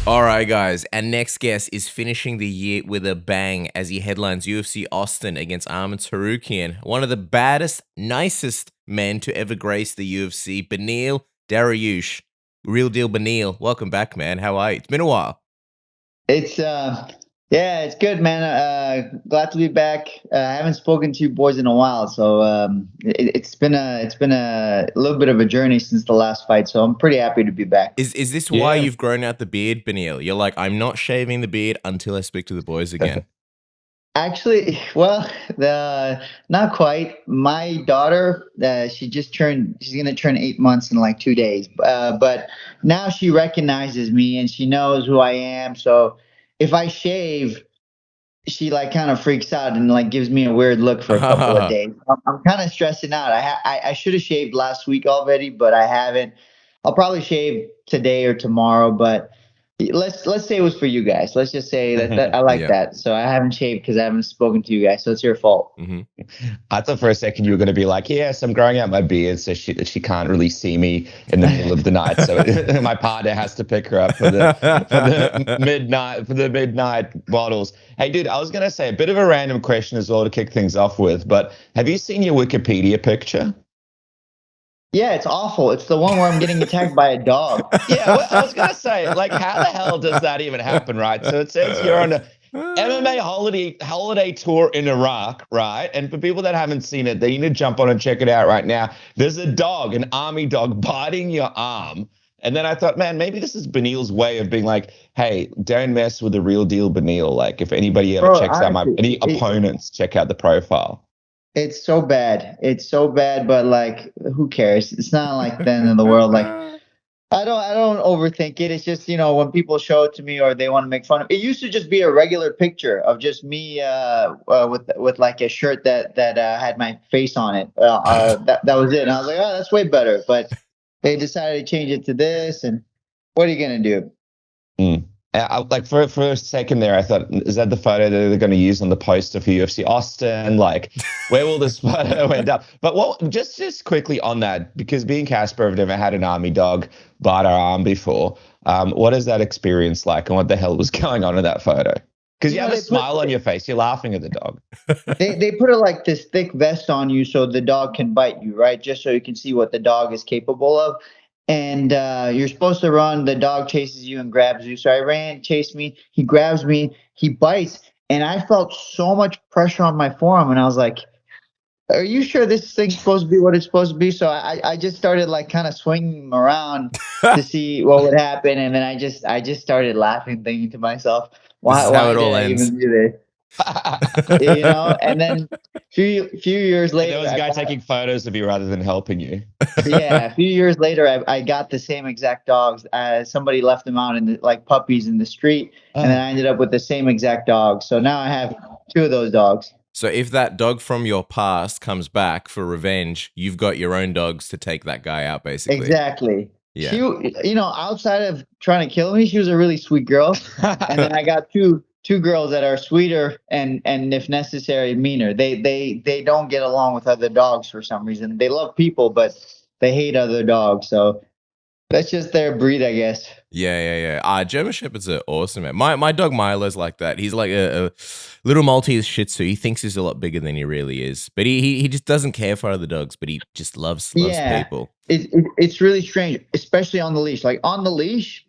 All right, guys. Our next guest is finishing the year with a bang as he headlines UFC Austin against Arman Tsarukyan, one of the baddest, nicest men to ever grace the UFC, Beneil Dariush. Real deal Beneil. Welcome back, man. How are you? It's been a while. It's yeah, it's good, man. Glad to be back. I haven't spoken to you boys in a while, so it's been a little bit of a journey since the last fight. So I'm pretty happy to be back. Is this why Yeah. you've grown out the beard, Beneil? You're like, I'm not shaving the beard until I speak to the boys again. Actually, well, not quite. My daughter, she's gonna turn 8 months in like 2 days. But now she recognizes me and she knows who I am. So if I shave, she like kind of freaks out and like gives me a weird look for a couple of days. I'm kind of stressing out. I should have shaved last week already, but I haven't. I'll probably shave today or tomorrow, but let's say it was for you guys. Let's just say that I like Yeah. that. So I haven't shaved because I haven't spoken to you guys. So it's your fault. I thought for a second you were going to be like, yes, I'm growing out my beard so she can't really see me in the middle of the night. So my partner has to pick her up for the midnight bottles. Hey, dude, I was going to say a bit of a random question as well to kick things off with, but have you seen your Wikipedia picture? Yeah, it's awful. It's the one where I'm getting attacked by a dog. Yeah, well, I was going to say, like, how the hell does that even happen, right? So it says you're on a MMA holiday tour in Iraq, right? And for people that haven't seen it, they need to jump on and check it out right now. There's a dog, an army dog, biting your arm. And then I thought, man, maybe this is Beneil's way of being like, hey, don't mess with the real deal Beneil. Like, if anybody ever Bro, checks out any honestly, opponents, check out the profile. it's so bad. It's so bad, but like, who cares? It's not like the end of the world. Like, I don't overthink it. It's just, when people show it to me or they want to make fun of it. It used to just be a regular picture of just me with like a shirt that had my face on it. That was it. And I was like, oh, that's way better. But they decided to change it to this, and what are you gonna do? Mm. Like for a second there, I thought, is that the photo that they're going to use on the poster for UFC Austin? Like, where will this photo end up? But just quickly on that, because being Casper, I've never had an army dog bite our arm before. What is that experience like, and what the hell was going on in that photo? Because you have a smile on your face, you're laughing at the dog. They put it like this thick vest on you so the dog can bite you, right? Just so you can see what the dog is capable of. And you're supposed to run. The dog chases you and grabs you. So I ran, chased me. He grabs me. He bites, and I felt so much pressure on my forearm, and I was like, "Are you sure this thing's supposed to be what it's supposed to be?" So I just started like kind of swinging him around to see what would happen, and then I just started laughing, thinking to myself, This is "Why how it why did all I ends. even do this?" And then few years There later, was a guy taking photos of you rather than helping you. yeah, a few years later, I got the same exact dogs. Somebody left them out in like puppies in the street, and then I ended up with the same exact dog. So now I have two of those dogs. So if that dog from your past comes back for revenge, you've got your own dogs to take that guy out, basically. Exactly. Yeah. She, outside of trying to kill me, she was a really sweet girl. And then I got two girls that are sweeter and if necessary meaner. They don't get along with other dogs for some reason. They love people, but they hate other dogs. So that's just their breed, I guess. Yeah. German Shepherds are awesome, man. My dog Milo's like that. He's like a little Maltese Shih Tzu. He thinks he's a lot bigger than he really is, but he just doesn't care for other dogs. But he just loves people. It's really strange, especially on the leash. Like on the leash,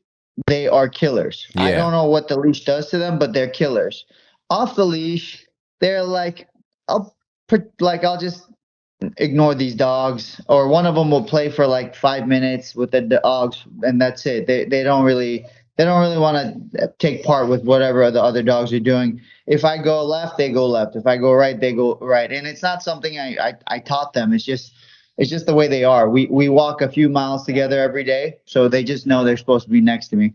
they are killers. I Yeah. don't know what the leash does to them, but they're killers. Off the leash, they're like, I'll just ignore these dogs, or one of them will play for like 5 minutes with the dogs, and that's it. They don't really want to take part with whatever the other dogs are doing. If I go left, they go left. If I go right, they go right. And it's not something I taught them. It's just the way they are. We walk a few miles together every day, so they just know they're supposed to be next to me.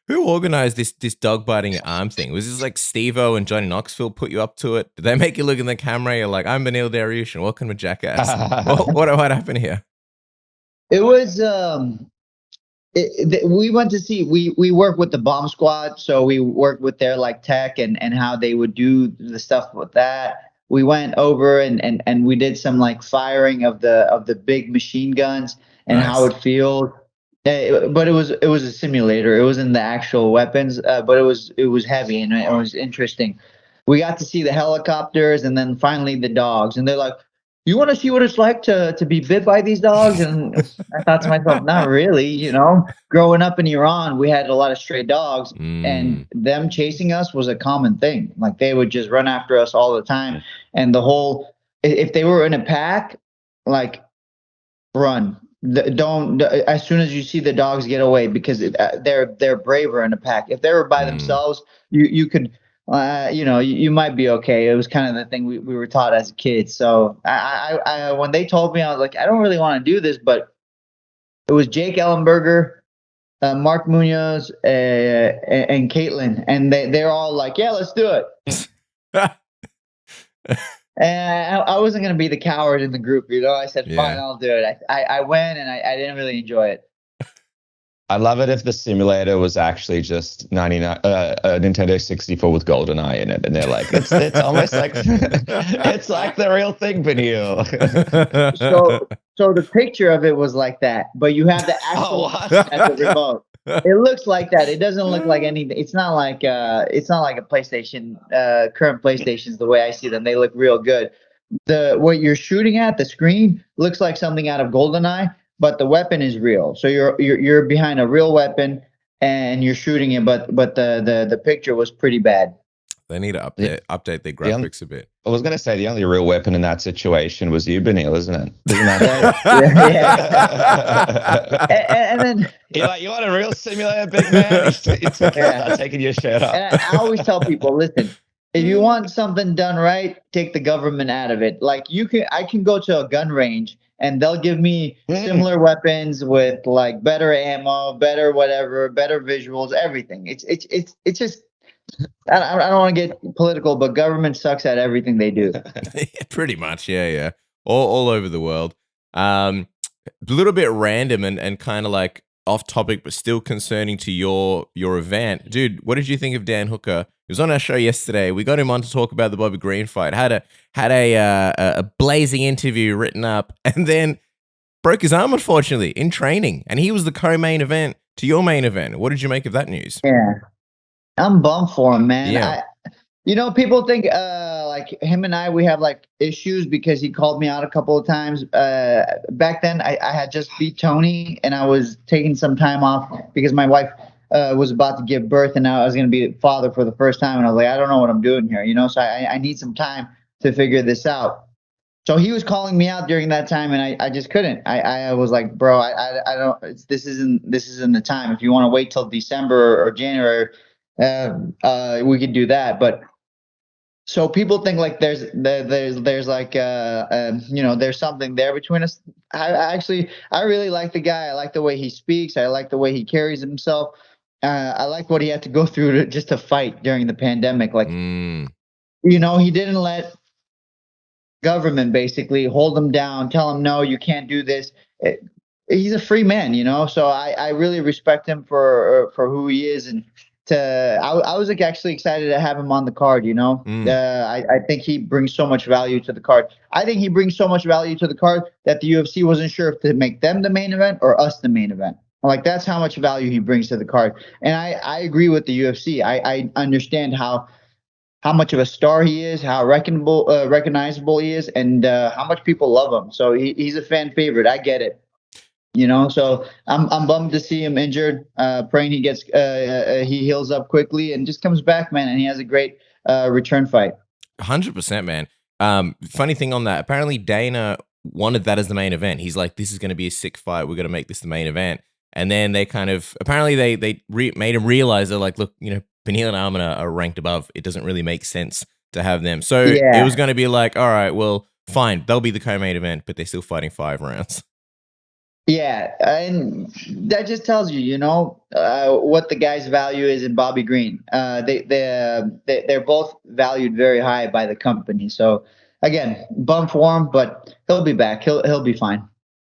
Who organized this dog biting your arm thing? Was this like Steve-O and Johnny Knoxville put you up to it? Did they make you look in the camera? You're like, I'm Beneil Dariush and welcome to Jackass. what happened here? It was we went to see we work with the bomb squad, so we work with their like tech and how they would do the stuff with that. We went over and we did some like firing of the big machine guns and how Nice. it feels. But it was a simulator. It wasn't the actual weapons, but it was heavy and it was interesting. We got to see the helicopters and then finally the dogs, and they're like, "You want to see what it's like to be bit by these dogs?" And I thought to myself, "Not really." You know, growing up in Iran, we had a lot of stray dogs, and them chasing us was a common thing. Like they would just run after us all the time, and the whole if they were in a pack, like run. Don't as soon as you see the dogs get away because they're braver in a pack. If they were by themselves, you could you might be okay. It was kind of the thing we were taught as kids. So I when they told me, I was like, I don't really want to do this, but it was Jake Ellenberger, Mark Munoz, and Caitlin, and they're all like, yeah, let's do it. And I wasn't going to be the coward in the group, you know. I said, fine, I'll do it. I went, and I didn't really enjoy it. I love it if the simulator was actually just 99 a Nintendo 64 with GoldenEye in it, and they're like, it's almost like it's like the real thing, Beneil. So the picture of it was like that, but you have the actual at the remote. It looks like that. It doesn't look like anything. It's not like a PlayStation. Current PlayStations, the way I see them, they look real good. What you're shooting at, the screen looks like something out of GoldenEye, but the weapon is real. So you're behind a real weapon and you're shooting it, but the picture was pretty bad. They need to update their graphics a bit. I was going to say the only real weapon in that situation was you, Beneil, isn't it? Isn't that and then you're like, you want a real simulator, big man? It's taking your shirt off. And I always tell people, listen, if you want something done right, take the government out of it. Like I can go to a gun range and they'll give me similar weapons with like better ammo, better whatever, better visuals, everything. It's just. I don't want to get political, but government sucks at everything they do. Pretty much, yeah. All over the world. A little bit random and kind of like off topic, but still concerning to your event. Dude, what did you think of Dan Hooker? He was on our show yesterday. We got him on to talk about the Bobby Green fight. Had a blazing interview written up, and then broke his arm, unfortunately, in training. And he was the co-main event to your main event. What did you make of that news? Yeah. I'm bummed for him, man. Yeah. People think like him and I, we have like issues because he called me out a couple of times. Back then, I had just beat Tony, and I was taking some time off because my wife was about to give birth, and I was going to be a father for the first time. And I was like, I don't know what I'm doing here, So I need some time to figure this out. So he was calling me out during that time, and I just couldn't. I was like, bro, I don't. This isn't the time. If you want to wait till December or January. We could do that, but so people think like there's like there's something there between us. I really like the guy. I like the way he speaks. I like the way he carries himself. I like what he had to go through just to fight during the pandemic. Like he didn't let government basically hold him down, tell him no, you can't do this. He's a free man, So I really respect him for who he is. And I was like actually excited to have him on the card, I think he brings so much value to the card. I think he brings so much value to the card that the UFC wasn't sure if to make them the main event or us the main event. Like that's how much value he brings to the card. And I agree with the UFC. I understand how much of a star he is, how recognizable he is, and how much people love him. So he's a fan favorite. I get it. So I'm bummed to see him injured. Praying he gets he heals up quickly and just comes back, man. And he has a great return fight. 100%, man. Funny thing on that, apparently Dana wanted that as the main event. He's like, this is going to be a sick fight. We're going to make this the main event. And then they kind of apparently they made him realize they're like, look, Beneil and Arman are ranked above. It doesn't really make sense to have them. So it was going to be like, all right, well, fine, they'll be the co-main event, but they're still fighting 5 rounds. Yeah, and that just tells you, what the guy's value is in Bobby Green. They're both valued very high by the company. So again, bum for him, but he'll be back. He'll be fine.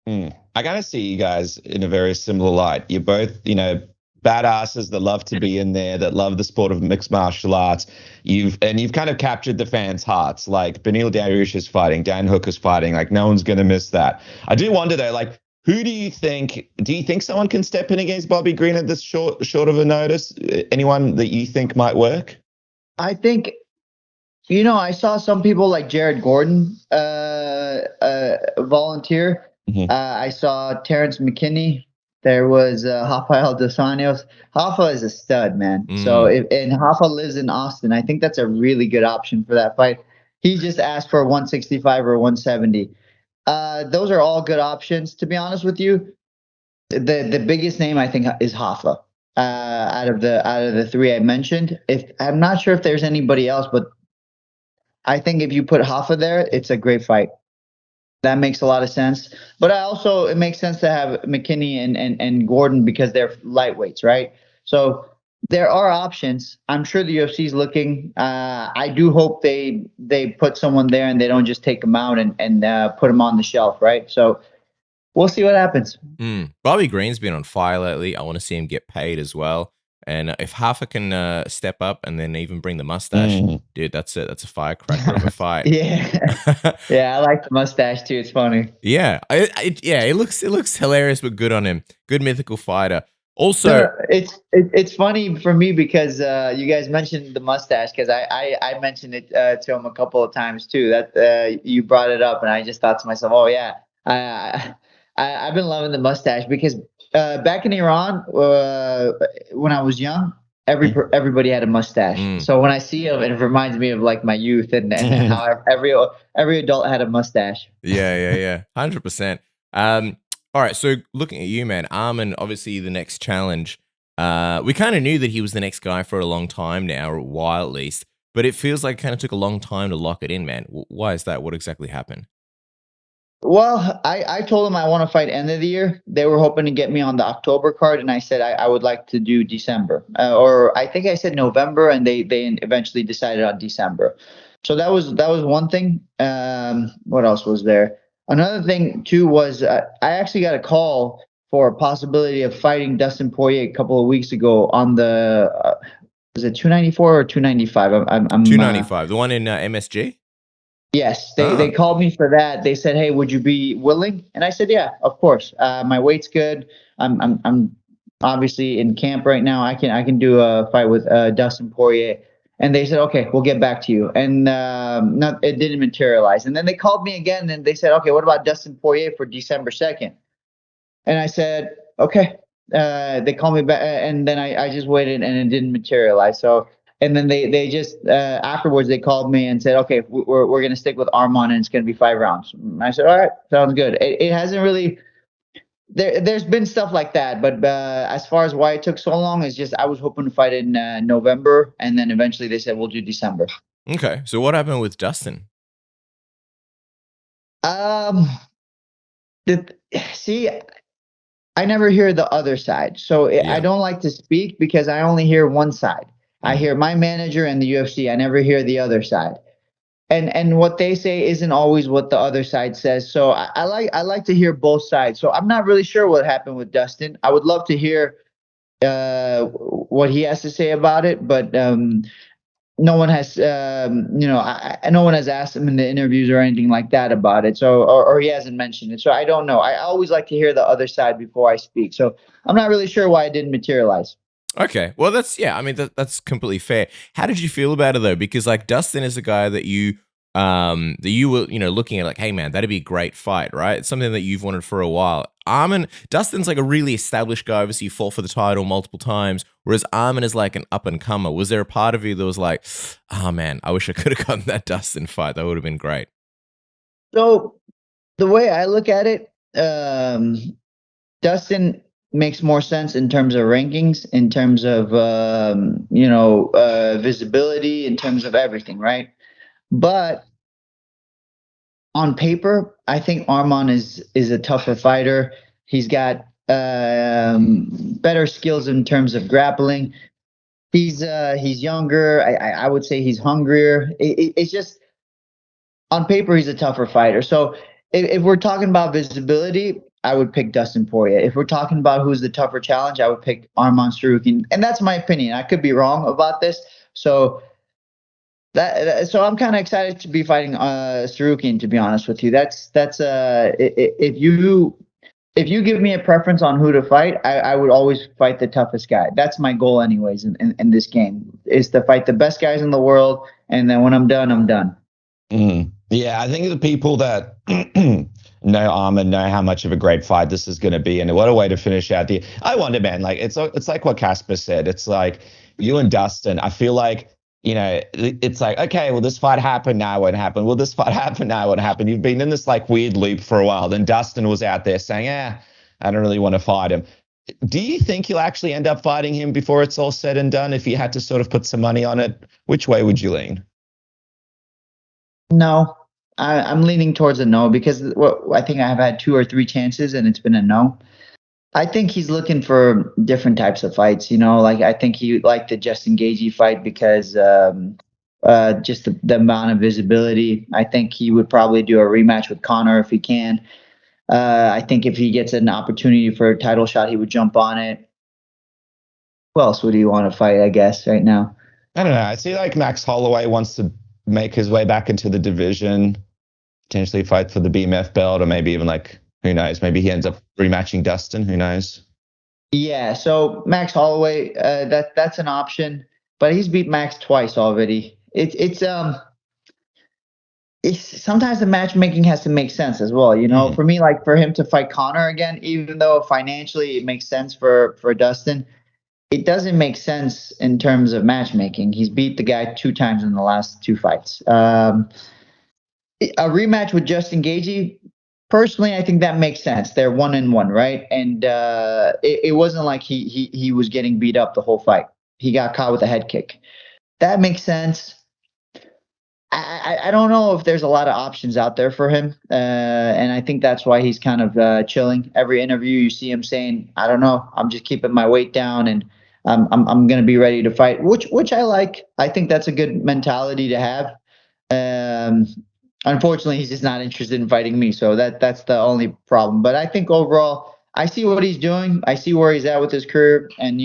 I gotta see you guys in a very similar light. You're both, badasses that love to be in there, that love the sport of mixed martial arts. You've kind of captured the fans' hearts. Like Beneil Dariush is fighting, Dan Hooker's fighting. Like no one's gonna miss that. I do wonder though, like, Who do you think? Do you think someone can step in against Bobby Green at this short of a notice? Anyone that you think might work? I think, I saw some people like Jared Gordon volunteer. Mhm. I saw Terrence McKinney. There was Rafael Dos Anjos. Rafa is a stud, man. So and Rafa lives in Austin. I think that's a really good option for that fight. He just asked for 165 or 170. Those are all good options. To be honest with you, the biggest name I think is Rafa. Out of the three I mentioned, if I'm not sure if there's anybody else, but I think if you put Rafa there, it's a great fight. That makes a lot of sense. But it makes sense to have McKinney and Gordon because they're lightweights, right? So there are options. I'm sure the UFC is looking. I do hope they put someone there and they don't just take them out and put them on the shelf, right? So we'll see what happens. Bobby Green's been on fire lately. I want to see him get paid as well. And if Hafa can step up and then even bring the mustache, dude, that's a firecracker of a fight. Yeah, yeah, I like the mustache too. It's funny. Yeah, it looks hilarious, but good on him. Good mythical fighter. Also, it's funny for me because you guys mentioned the mustache because I mentioned it to him a couple of times too. That you brought it up, and I just thought to myself, oh yeah, I've been loving the mustache because back in Iran when I was young, everybody had a mustache. So when I see him, it reminds me of like my youth and how every adult had a mustache. Yeah, 100%. All right, so looking at you, man, Arman, obviously the next challenge. We kind of knew that he was the next guy for a long time now, or a while at least, but it feels like it kind of took a long time to lock it in, man. Why is that? What exactly happened? Well, I told them I want to fight end of the year. They were hoping to get me on the October card, and I said I would like to do December, or I think I said November, and they eventually decided on December. So that was one thing. What else was there? Another thing too was I actually got a call for a possibility of fighting Dustin Poirier a couple of weeks ago on the was it 294 or 295? I'm 295, the one in MSG. Yes, they called me for that. They said, "Hey, would you be willing?" And I said, "Yeah, of course. My weight's good. I'm obviously in camp right now. I can do a fight with Dustin Poirier." And they said, "Okay, we'll get back to you." And it didn't materialize. And then they called me again and they said, "Okay, what about Dustin Poirier for December 2nd?" And I said, "Okay." They called me back, and then I just waited, and it didn't materialize. So, and then they just afterwards they called me and said, "Okay, we're gonna stick with Arman, and it's gonna be 5 rounds." And I said, "All right, sounds good." It hasn't really. There's been stuff like that, but as far as why it took so long is just I was hoping to fight in November, and then eventually they said we'll do December. Okay, so what happened with Dustin? See, I never hear the other side. So I don't like to speak because I only hear one side. I hear my manager and the UFC. I never hear the other side. And what they say isn't always what the other side says. So I like to hear both sides. So I'm not really sure what happened with Dustin. I would love to hear what he has to say about it, but no one has no one has asked him in the interviews or anything like that about it, so or he hasn't mentioned it, so I don't know. I always like to hear the other side before I speak, so I'm not really sure why it didn't materialize. Okay, well I mean that's completely fair. How did you feel about it though? Because like Dustin is a guy that you were looking at like, hey man, that'd be a great fight, right? It's something that you've wanted for a while. Dustin's like a really established guy. Obviously, you fought for the title multiple times, whereas Arman is like an up and comer. Was there a part of you that was like, oh man, I wish I could have gotten that Dustin fight? That would have been great. So the way I look at it, Dustin makes more sense in terms of rankings, in terms of visibility, in terms of everything, right? But on paper, I think Arman is a tougher fighter. He's got better skills in terms of grappling. He's younger. I would say he's hungrier. It's just on paper he's a tougher fighter. So if we're talking about visibility, I would pick Dustin Poirier. If we're talking about who's the tougher challenge, I would pick Arman Tsarukyan. And that's my opinion. I could be wrong about this. So so I'm kind of excited to be fighting Tsarukyan, to be honest with you. That's if you if you give me a preference on who to fight, I would always fight the toughest guy. That's my goal, anyways, in this game, is to fight the best guys in the world. And then when I'm done, I'm done. Yeah, I think the people that know Arman know how much of a great fight this is going to be, and what a way to finish out the. I wonder, man. Like it's like what Casper said. It's like you and Dustin. I feel like it's like, okay, well, this fight happened, now it won't happen. Will this fight happen, now it won't happen. You've been in this like weird loop for a while. Then Dustin was out there saying, I don't really want to fight him. Do you think you'll actually end up fighting him before it's all said and done? If you had to sort of put some money on it, which way would you lean? No, I'm leaning towards a no, because I think I've had 2 or 3 chances and it's been a no. I think he's looking for different types of fights. Like I think he liked the Justin Gaethje fight because just the amount of visibility. I think he would probably do a rematch with Conor if he can. I think if he gets an opportunity for a title shot, he would jump on it. Who else would he want to fight, I guess, right now? I don't know. I see like Max Holloway wants to make his way back into the division, potentially fight for the BMF belt, or maybe even like, who knows, maybe he ends up rematching Dustin. Who knows? Yeah, so Max Holloway, that's an option, but he's beat Max twice already. It's sometimes the matchmaking has to make sense as well. For me, like for him to fight Conor again, even though financially it makes sense for Dustin, it doesn't make sense in terms of matchmaking. He's beat the guy 2 times in the last 2 fights. A rematch with Justin Gaethje, personally, I think that makes sense. They're 1-1, right? And it wasn't like he was getting beat up the whole fight. He got caught with a head kick. That makes sense. I don't know if there's a lot of options out there for him, and I think that's why he's kind of chilling. Every interview you see him saying, "I don't know, I'm just keeping my weight down, and I'm going to be ready to fight," which I like. I think that's a good mentality to have. Um, Unfortunately, he's just not interested in fighting me, so that's the only problem. But I think overall, I see what he's doing. I see where he's at with his career, and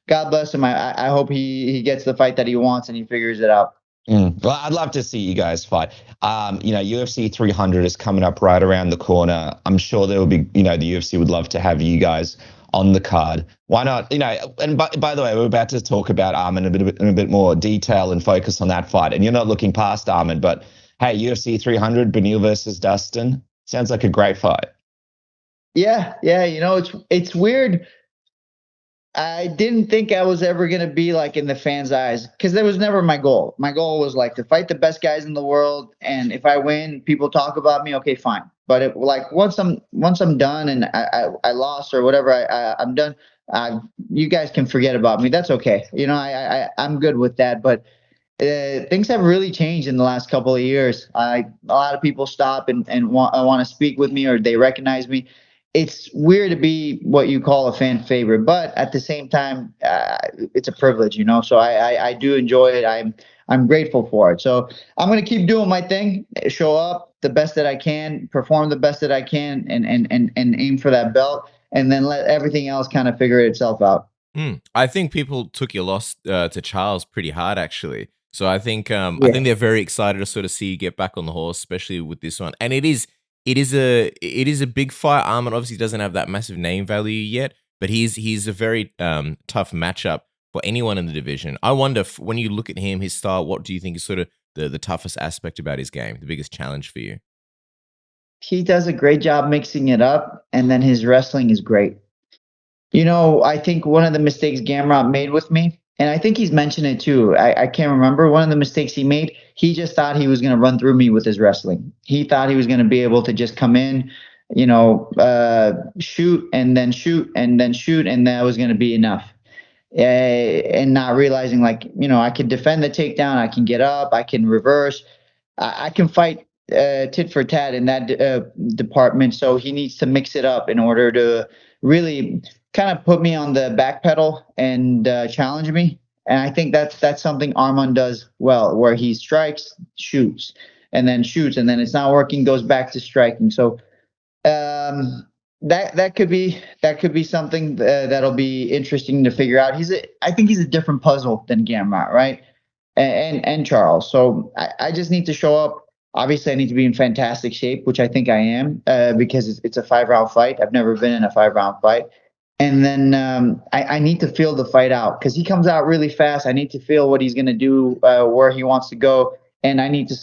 God bless him. I hope he gets the fight that he wants and he figures it out. Well, I'd love to see you guys fight. UFC 300 is coming up right around the corner. I'm sure there will be, the UFC would love to have you guys on the card. Why not? And by the way, we're about to talk about Arman in a bit more detail and focus on that fight. And you're not looking past Arman, but hey, UFC 300, Beneil versus Dustin, sounds like a great fight. Yeah, it's weird. I didn't think I was ever going to be like in the fans' eyes, because that was never my goal. My goal was like to fight the best guys in the world, and if I win, people talk about me. Okay, fine. But once I'm done and I lost or whatever, I'm done. You guys can forget about me. That's okay. I'm good with that. But things have really changed in the last couple of years. A lot of people stop and want to speak with me, or they recognize me. It's weird to be what you call a fan favorite, but at the same time, it's a privilege, So I do enjoy it. I'm grateful for it. So I'm gonna keep doing my thing, show up the best that I can, perform the best that I can, and aim for that belt, and then let everything else kind of figure itself out. I think people took your loss to Charles pretty hard, actually. So I think they're very excited to sort of see you get back on the horse, especially with this one. And it is a big fight. Arman obviously doesn't have that massive name value yet, but he's a very tough matchup for anyone in the division. I wonder when you look at him, his style, what do you think is sort of the toughest aspect about his game, the biggest challenge for you? He does a great job mixing it up, and then his wrestling is great. I think one of the mistakes Gamrot made with me, and I think he's mentioned it too. I can't remember. One of the mistakes he made, he just thought he was going to run through me with his wrestling. He thought he was going to be able to just come in, shoot and then shoot and then shoot, and that was going to be enough. And not realizing, I can defend the takedown, I can get up, I can reverse, I can fight tit for tat in that department. So he needs to mix it up in order to really kind of put me on the back pedal and challenge me. And I think that's something Arman does well, where he strikes, shoots, and then it's not working, goes back to striking. So that could be something that'll be interesting to figure out. I think he's a different puzzle than Gamrot, right? And Charles. So I just need to show up. Obviously, I need to be in fantastic shape, which I think I am, because it's a 5-round fight. I've never been in a 5-round fight. And then I need to feel the fight out because he comes out really fast. I need to feel what he's going to do, where he wants to go, and I need to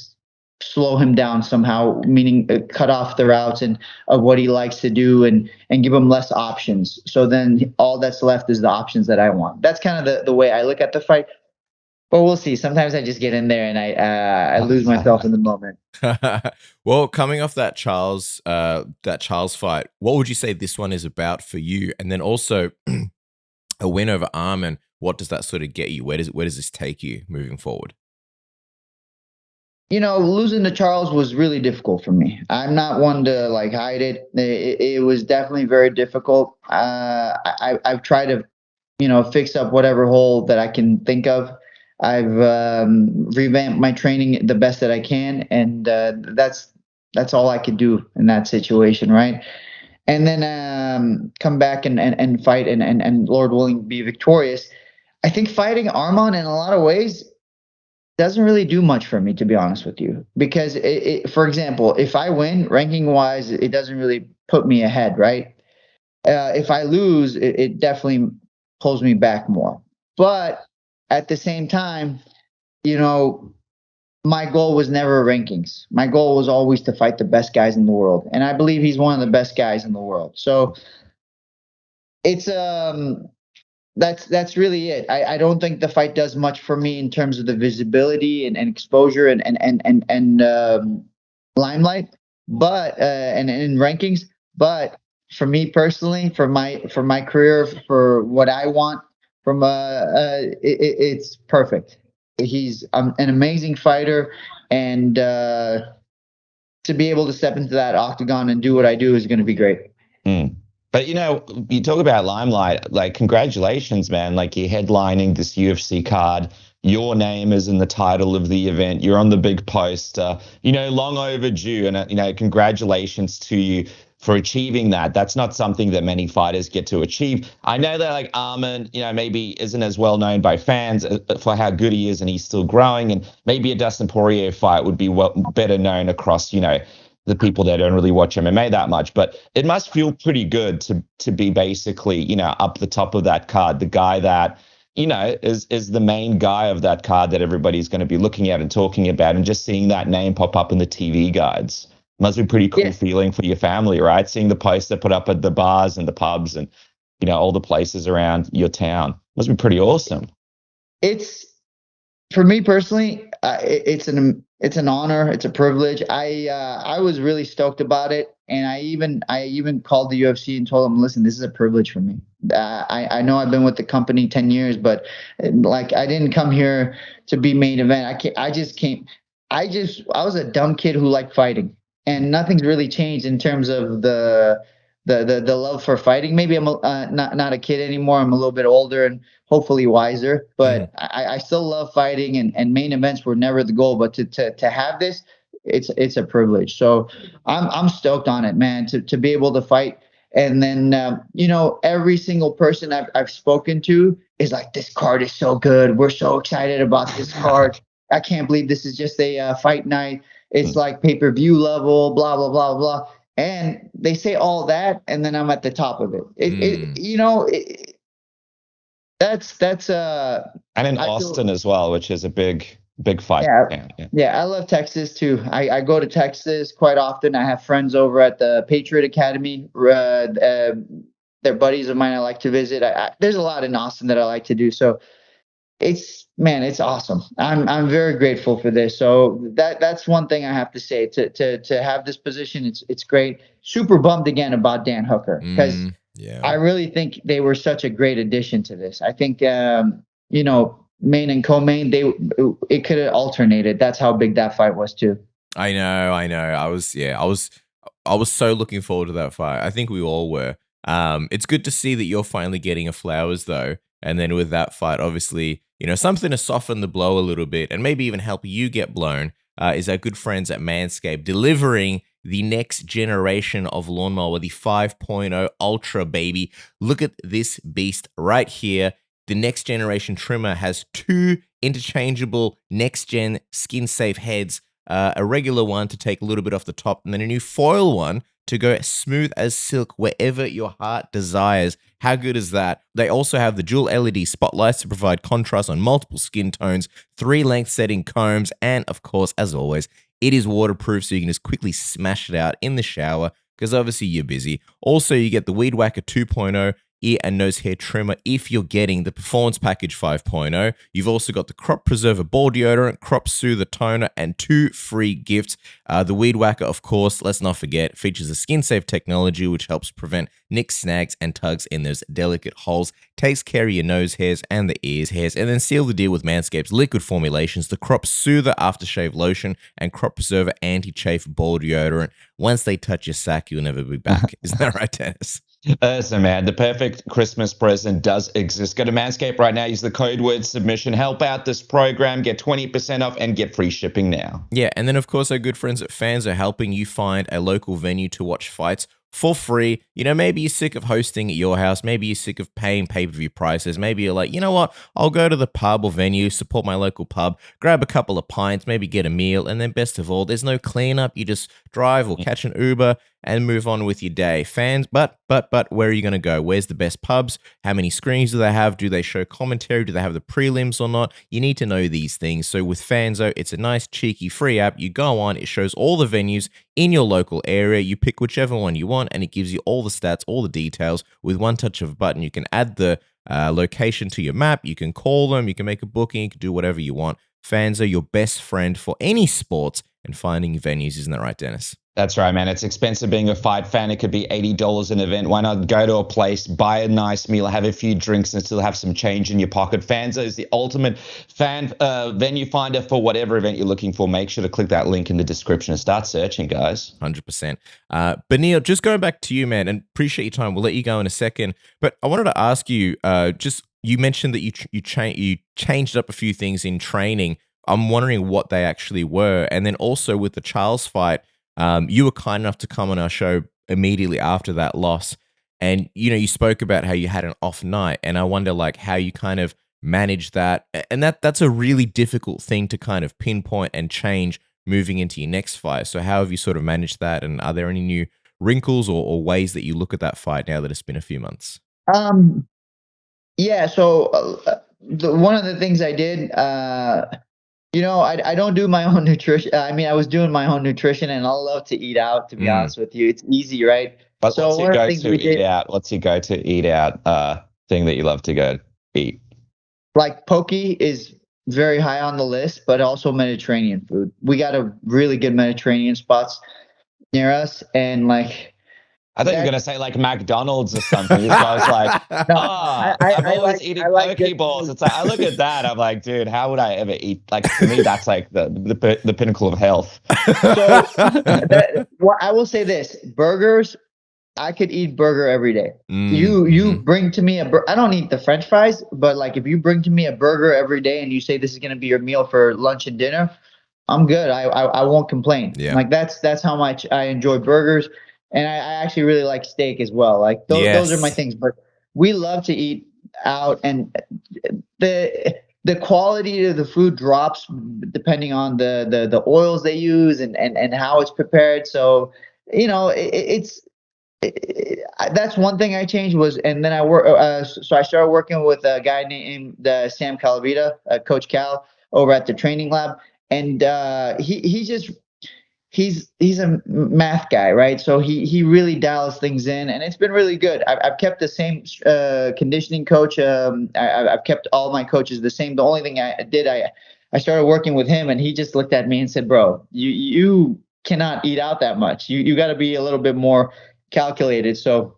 slow him down somehow, meaning cut off the routes and of what he likes to do, and give him less options. So then all that's left is the options that I want. That's kind of the way I look at the fight. But we'll see. Sometimes I just get in there and I lose myself in the moment. Well, coming off that Charles fight, what would you say this one is about for you? And then also a win over Arman, what does that sort of get you? Where does this take you moving forward? Losing to Charles was really difficult for me. I'm not one to like hide it. It was definitely very difficult. I've tried to, fix up whatever hole that I can think of. I've revamped my training the best that I can, and that's all I could do in that situation, right? And then come back and fight and Lord willing be victorious. I think fighting Arman in a lot of ways doesn't really do much for me, to be honest with you, because for example, if I win ranking wise, it doesn't really put me ahead, right? If I lose, it definitely pulls me back more. But at the same time, my goal was never rankings. My goal was always to fight the best guys in the world, and I believe he's one of the best guys in the world. So it's that's really it. I don't think the fight does much for me in terms of the visibility and exposure and limelight, but and in rankings. But for me personally, for my career, for what I want from it's perfect. He's an amazing fighter, and to be able to step into that octagon and do what I do is going to be great. Mm. But you talk about limelight, like congratulations, man. Like you're headlining this UFC card. Your name is in the title of the event. You're on the big poster, long overdue. And, congratulations to you for achieving that. That's not something that many fighters get to achieve. I know that like Arman, maybe isn't as well known by fans for how good he is, and he's still growing. And maybe a Dustin Poirier fight would be better known across, the people that don't really watch MMA that much. But it must feel pretty good to be basically, up the top of that card, the guy that, is the main guy of that card that everybody's going to be looking at and talking about, and just seeing that name pop up in the TV guides. Must be pretty cool feeling for your family, right? Seeing the poster put up at the bars and the pubs and, all the places around your town. Must be pretty awesome. It's, for me personally, it's an honor. It's a privilege. I was really stoked about it, and I even called the UFC and told them, listen, this is a privilege for me. I know I've been with the company 10 years, but like I didn't come here to be main event. I was a dumb kid who liked fighting, and nothing's really changed in terms of the love for fighting. Maybe I'm not a kid anymore. I'm a little bit older and hopefully wiser, but I still love fighting, and main events were never the goal. But to have this, it's a privilege. So I'm stoked on it, man, to be able to fight. And then, every single person I've spoken to is like, this card is so good. We're so excited about this card. I can't believe this is just a fight night. It's like pay-per-view level, blah, blah, blah, blah. And they say all that, and then I'm at the top of it. That's and in Austin as well, which is a big fight. Yeah, I love Texas too. I go to Texas quite often. I have friends over at the Patriot Academy. They're buddies of mine I like to visit. There's a lot in Austin that I like to do. So it's awesome. I'm very grateful for this. So that's one thing I have to say. To have this position, it's great. Super bummed again about Dan Hooker, because I really think they were such a great addition to this. I think main and co-main, it could have alternated. That's how big that fight was too. I know. I was so looking forward to that fight. I think we all were. It's good to see that you're finally getting a flowers though. And then with that fight, obviously, something to soften the blow a little bit and maybe even help you get blown is our good friends at Manscaped delivering the next generation of lawnmower, the 5.0 Ultra, baby. Look at this beast right here. The next generation trimmer has 2 interchangeable next-gen skin-safe heads a regular one to take a little bit off the top, and then a new foil one to go smooth as silk wherever your heart desires. How good is that? They also have the dual LED spotlights to provide contrast on multiple skin tones, 3 length setting combs, and of course, as always, it is waterproof, so you can just quickly smash it out in the shower because obviously you're busy. Also, you get the Weed Whacker 2.0 ear and nose hair trimmer if you're getting the Performance Package 5.0. You've also got the Crop Preserver Ball Deodorant, Crop Soother Toner, and 2 free gifts. The Weed Whacker, of course, let's not forget, features a skin-safe technology which helps prevent nicks, snags, and tugs in those delicate holes, takes care of your nose hairs and the ears hairs, and then seal the deal with Manscaped's liquid formulations, the Crop Soother Aftershave Lotion, and Crop Preserver Anti-Chafe Ball Deodorant. Once they touch your sack, you'll never be back. Isn't that right, Dennis? Listen, man, the perfect Christmas present does exist. Go to Manscaped right now. Use the code word submission. Help out this program. Get 20% off and get free shipping now. Yeah, and then, of course, our good friends at Fans are helping you find a local venue to watch fights for free. You know, maybe you're sick of hosting at your house. Maybe you're sick of paying pay-per-view prices. Maybe you're like, you know what? I'll go to the pub or venue, support my local pub, grab a couple of pints, maybe get a meal, and then best of all, there's no cleanup. You just drive or catch an Uber and move on with your day. Fans, but where are you going to go? Where's the best pubs? How many screens do they have? Do they show commentary? Do they have the prelims or not? You need to know these things. So with Fanzo, it's a nice, cheeky, free app. You go on, it shows all the venues in your local area. You pick whichever one you want, and it gives you all the stats, all the details. With one touch of a button, you can add the location to your map. You can call them. You can make a booking. You can do whatever you want. Fans are your best friend for any sports and finding venues. Isn't that right, Dennis? That's right, man. It's expensive being a fight fan. It could be $80 an event. Why not go to a place, buy a nice meal, have a few drinks, and still have some change in your pocket? Fanzo is the ultimate fan venue finder for whatever event you're looking for. Make sure to click that link in the description and start searching, guys. 100%. Beneil, just going back to you, man, and appreciate your time. We'll let you go in a second. But I wanted to ask you, you mentioned that you changed up a few things in training. I'm wondering what they actually were. And then also with the Charles fight, you were kind enough to come on our show immediately after that loss. And, you know, you spoke about how you had an off night. And I wonder, like, how you kind of managed that. And that's a really difficult thing to kind of pinpoint and change moving into your next fight. So how have you sort of managed that? And are there any new wrinkles or ways that you look at that fight now that it's been a few months? Yeah, so one of the things I did, you know, I don't do my own nutrition. I mean, I was doing my own nutrition, and I love to eat out, to be honest with you. It's easy, right? But so what's your go-to eat out? What's your go-to eat out thing that you love to go eat? Like poke is very high on the list, but also Mediterranean food. We got a really good Mediterranean spots near us, and like, I thought you were going to say like McDonald's or something. So I was like, no, I'm always eating poke balls. It's like, I look at that. I'm like, dude, how would I ever eat? Like, to me, that's like the pinnacle of health. So well, I will say this, burgers, I could eat burger every day. You bring to me I don't eat the French fries, but like if you bring to me a burger every day and you say this is going to be your meal for lunch and dinner, I'm good. I won't complain. Yeah. Like that's how much I enjoy burgers. And I actually really like steak as well. Like those are my things. But we love to eat out, and the quality of the food drops depending on the oils they use and how it's prepared. So, you know, that's one thing I changed was, and then so I started working with a guy named Sam Calavita, Coach Cal, over at the training lab, and he's a math guy, right? So he really dials things in, and it's been really good. I've kept the same conditioning coach. I've kept all my coaches the same. The only thing I started working with him, and he just looked at me and said, "Bro, you cannot eat out that much. You got to be a little bit more calculated." So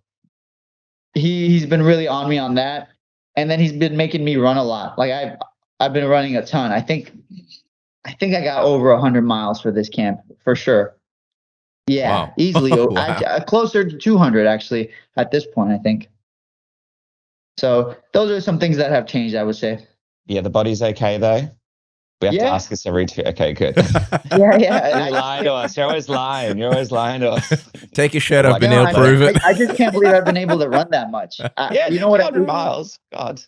he's been really on me on that, and then he's been making me run a lot. Like I've been running a ton. I think I got over 100 miles for this camp for sure. Yeah, wow. Easily. Wow. Closer to 200 actually at this point, I think. So those are some things that have changed, I would say. Yeah, the body's okay though. We have to ask this every two. Okay, good. Yeah. You lie to us. You're always lying. You're always lying to us. Take your shirt off, Beneil. Prove it. I just can't believe I've been able to run that much. You know what? 100 miles. God.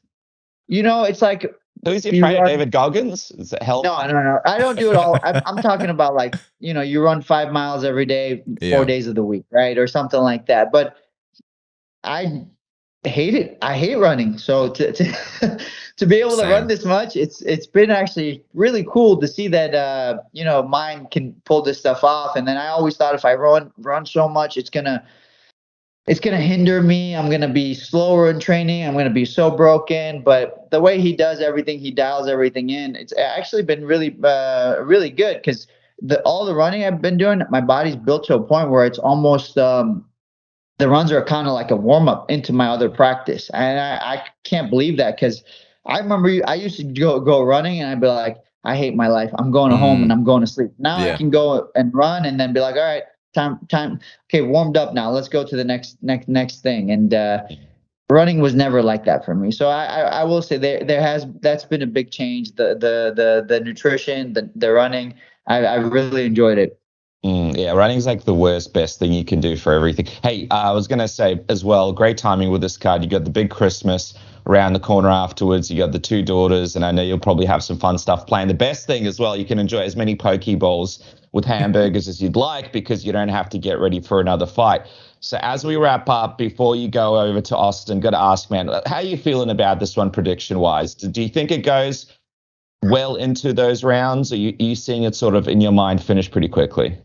You know, it's like Who's your You trainer? run. David Goggins? Does it help? No, I don't do it all. I'm talking about like, you run 5 miles every day, Yeah. 4 days of the week, right? Or something like that. But I hate it. I hate running. So to be able to Same. run this much, it's been actually really cool to see that mine can pull this stuff off. And then I always thought if I run so much, it's gonna hinder me. I'm gonna be slower in training. I'm gonna be so broken. But the way he does everything, he dials everything in. It's actually been really really good because all the running I've been doing, my body's built to a point where it's almost the runs are kind of like a warm up into my other practice. And I can't believe that because I remember I used to go running and I'd be like, I hate my life. I'm going home and I'm going to sleep. Now I can go and run and then be like, all right, time. Okay, warmed up now. Let's go to the next thing. And running was never like that for me. So I will say that's been a big change. The nutrition, the running. I really enjoyed it. Yeah, running's like the best thing you can do for everything. Hey, I was going to say as well, great timing with this card. You got the big Christmas around the corner afterwards. You got the 2 daughters, and I know you'll probably have some fun stuff planned. The best thing as well, you can enjoy as many poke bowls with hamburgers as you'd like because you don't have to get ready for another fight. So as we wrap up, before you go over to Austin, got to ask, man, how are you feeling about this one prediction-wise? Do you think it goes well into those rounds? Are you seeing it sort of in your mind finish pretty quickly?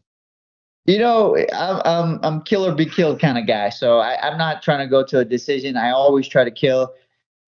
I'm kill or be killed kind of guy. So I'm not trying to go to a decision. I always try to kill.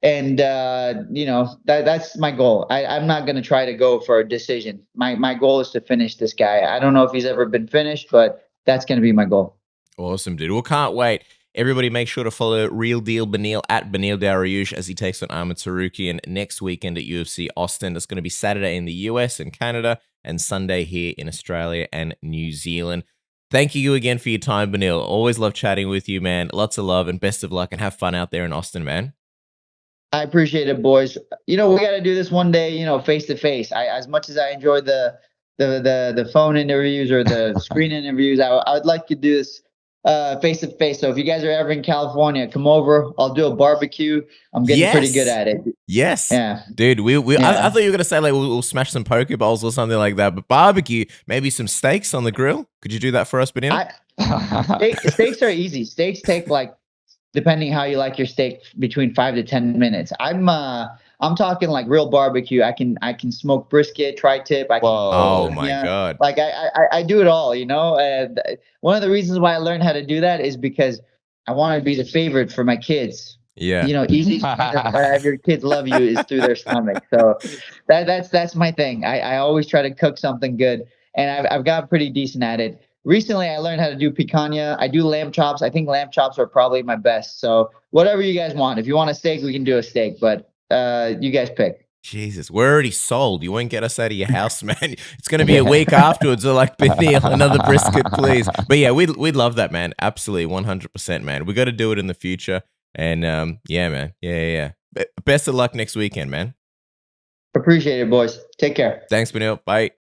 And, that's my goal. I'm not going to try to go for a decision. My goal is to finish this guy. I don't know if he's ever been finished, but that's going to be my goal. Awesome, dude. Well, can't wait. Everybody make sure to follow Real Deal Beneil at Beneil Dariush as he takes on Arman Tsarukyan next weekend at UFC Austin. That's going to be Saturday in the US and Canada and Sunday here in Australia and New Zealand. Thank you again for your time, Beneil. Always love chatting with you, man. Lots of love and best of luck and have fun out there in Austin, man. I appreciate it, boys. We got to do this one day, face to face. As much as I enjoy the phone interviews or the screen interviews, I would like to do this face to face. So if you guys are ever in California, come over. I'll do a barbecue. I'm getting pretty good at it. Yes. Yeah. Dude, I thought you were going to say like we'll smash some poke bowls or something like that, but barbecue, maybe some steaks on the grill. Could you do that for us, Beneil? Steaks are easy. Steaks take depending how you like your steak, between 5 to 10 minutes. I'm talking like real barbecue. I can smoke brisket, tri-tip. Oh my God. Like I do it all, And one of the reasons why I learned how to do that is because I want to be the favorite for my kids. Yeah. Easy to have your kids love you is through their stomach. So that's my thing. I always try to cook something good, and I've got pretty decent at it. Recently, I learned how to do picanha. I do lamb chops. I think lamb chops are probably my best. So whatever you guys want. If you want a steak, we can do a steak. But you guys pick. Jesus, we're already sold. You won't get us out of your house, man. It's going to be a week afterwards. They're like, Beneil, another brisket, please. But yeah, we'd love that, man. Absolutely, 100%, man. We got to do it in the future. And yeah, man. Yeah. Best of luck next weekend, man. Appreciate it, boys. Take care. Thanks, Beneil. Bye.